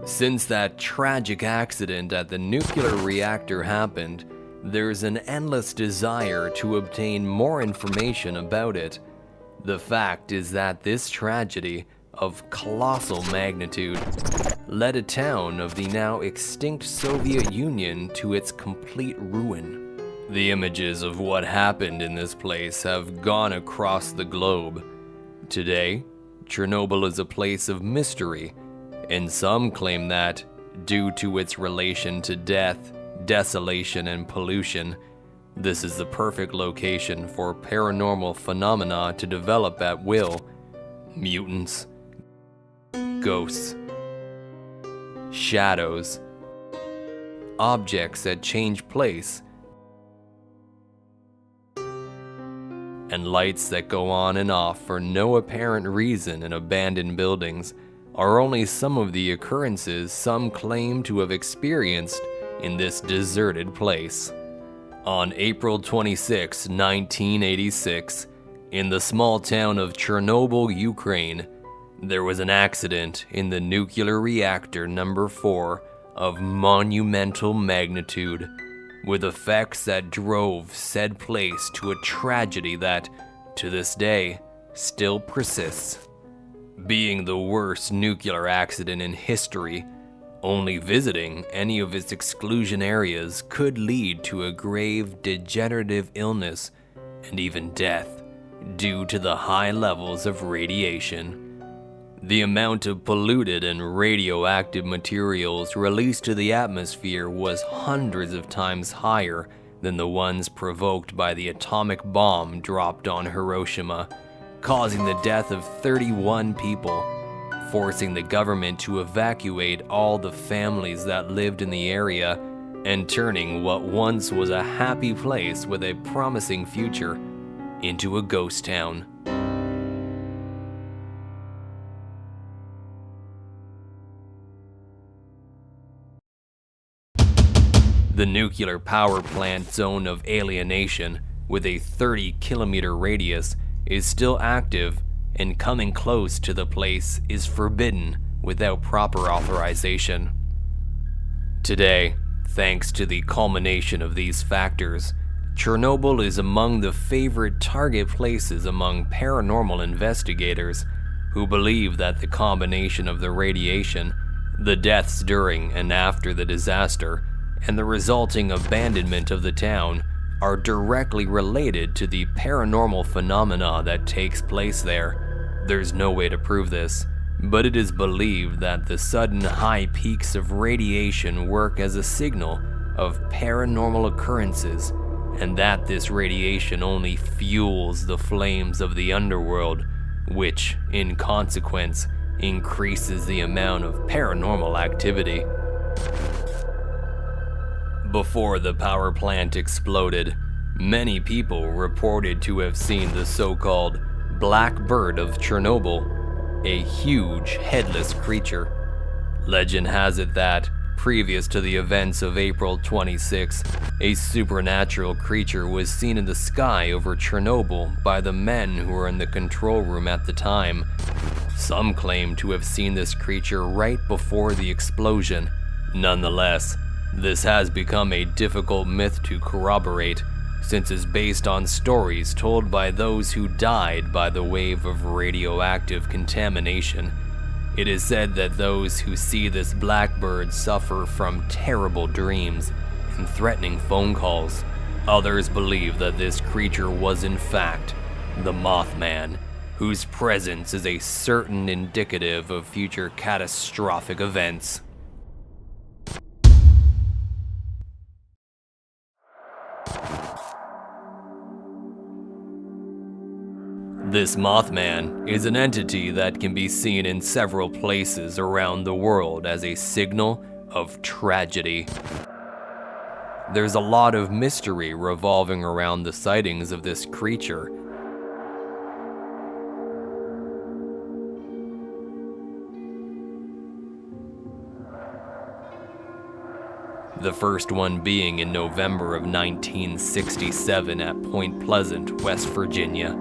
Since that tragic accident at the nuclear reactor happened, there's an endless desire to obtain more information about it. The fact is that this tragedy, of colossal magnitude, led a town of the now extinct Soviet Union to its complete ruin. The images of what happened in this place have gone across the globe. Today, Chernobyl is a place of mystery, and some claim that, due to its relation to death, desolation, and pollution, this is the perfect location for paranormal phenomena to develop at will. Mutants, ghosts, shadows, objects that change place, and lights that go on and off for no apparent reason in abandoned buildings are only some of the occurrences some claim to have experienced in this deserted place. On April 26, 1986, in the small town of Chernobyl, Ukraine, there was an accident in the nuclear reactor number 4 of monumental magnitude, with effects that drove said place to a tragedy that, to this day, still persists. Being the worst nuclear accident in history, only visiting any of its exclusion areas could lead to a grave degenerative illness and even death due to the high levels of radiation. The amount of polluted and radioactive materials released to the atmosphere was hundreds of times higher than the ones provoked by the atomic bomb dropped on Hiroshima, causing the death of 31 people, forcing the government to evacuate all the families that lived in the area, and turning what once was a happy place with a promising future into a ghost town. The nuclear power plant zone of alienation, with a 30-kilometer radius, is still active, and coming close to the place is forbidden without proper authorization. Today, thanks to the culmination of these factors, Chernobyl is among the favorite target places among paranormal investigators who believe that the combination of the radiation, the deaths during and after the disaster, and the resulting abandonment of the town are directly related to the paranormal phenomena that takes place there. There's no way to prove this, but it is believed that the sudden high peaks of radiation work as a signal of paranormal occurrences, and that this radiation only fuels the flames of the underworld, which, in consequence, increases the amount of paranormal activity. Before the power plant exploded, many people reported to have seen the so-called Blackbird of Chernobyl, a huge headless creature. Legend has it that, previous to the events of April 26, a supernatural creature was seen in the sky over Chernobyl by the men who were in the control room at the time. Some claim to have seen this creature right before the explosion. Nonetheless, this has become a difficult myth to corroborate, since it's based on stories told by those who died by the wave of radioactive contamination. It is said that those who see this blackbird suffer from terrible dreams and threatening phone calls. Others believe that this creature was in fact the Mothman, whose presence is a certain indicative of future catastrophic events. This Mothman is an entity that can be seen in several places around the world as a signal of tragedy. There's a lot of mystery revolving around the sightings of this creature. The first one being in November of 1967 at Point Pleasant, West Virginia.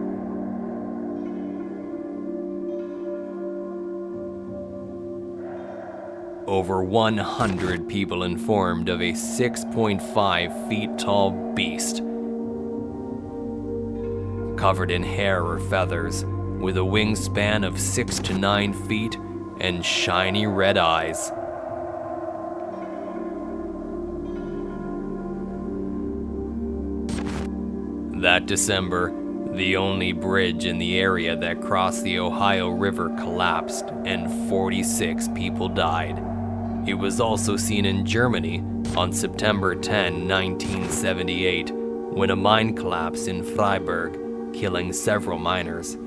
Over 100 people informed of a 6.5 feet tall beast, covered in hair or feathers, with a wingspan of 6 to 9 feet and shiny red eyes. That December, the only bridge in the area that crossed the Ohio River collapsed and 46 people died. It was also seen in Germany on September 10, 1978, when a mine collapsed in Freiburg, killing several miners.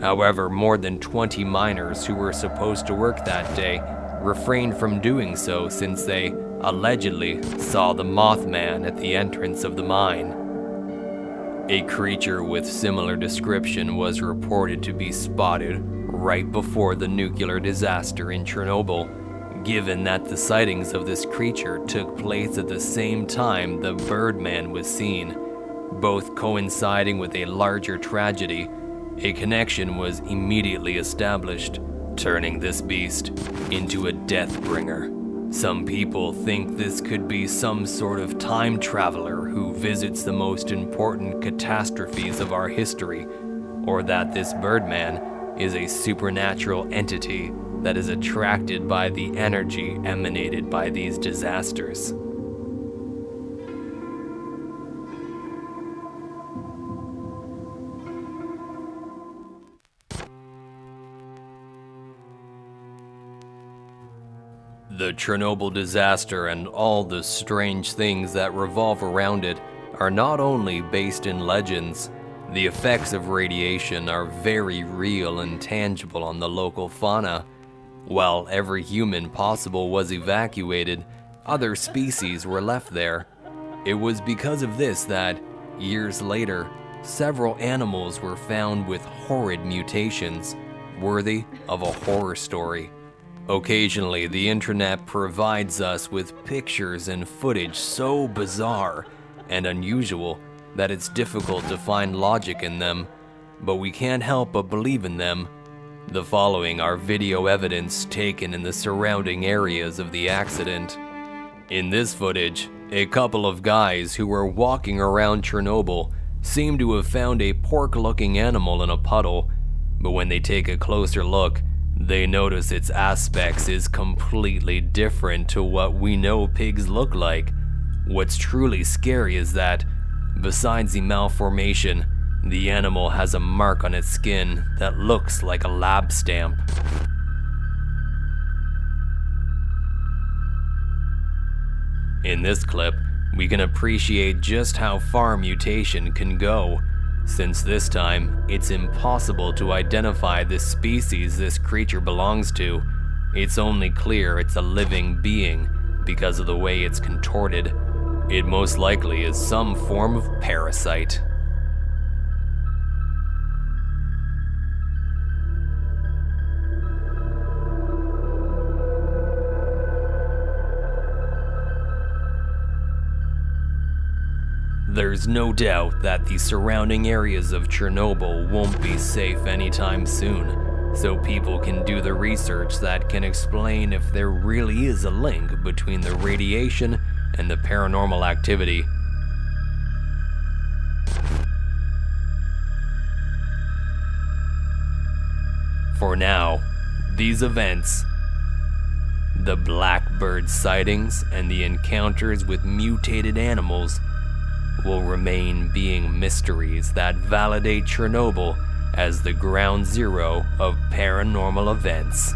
However, more than 20 miners who were supposed to work that day refrained from doing so since they allegedly saw the Mothman at the entrance of the mine. A creature with similar description was reported to be spotted right before the nuclear disaster in Chernobyl, given that the sightings of this creature took place at the same time the Birdman was seen, both coinciding with a larger tragedy. A connection was immediately established, turning this beast into a death bringer. Some people think this could be some sort of time traveler who visits the most important catastrophes of our history, or that this Birdman is a supernatural entity that is attracted by the energy emanated by these disasters. The Chernobyl disaster and all the strange things that revolve around it are not only based in legends. The effects of radiation are very real and tangible on the local fauna. While every human possible was evacuated, other species were left there. It was because of this that, years later, several animals were found with horrid mutations, worthy of a horror story. Occasionally, the internet provides us with pictures and footage so bizarre and unusual that it's difficult to find logic in them, but we can't help but believe in them. The following are video evidence taken in the surrounding areas of the accident. In this footage, a couple of guys who were walking around Chernobyl seem to have found a pork-looking animal in a puddle, but when they take a closer look, they notice its aspects is completely different to what we know pigs look like. What's truly scary is that, besides the malformation, the animal has a mark on its skin that looks like a lab stamp. In this clip, we can appreciate just how far mutation can go, since this time, it's impossible to identify the species this creature belongs to. It's only clear it's a living being because of the way it's contorted. It most likely is some form of parasite. There's no doubt that the surrounding areas of Chernobyl won't be safe anytime soon, so people can do the research that can explain if there really is a link between the radiation and the paranormal activity. For now, these events, the Blackbird sightings and the encounters with mutated animals, will remain being mysteries that validate Chernobyl as the ground zero of paranormal events.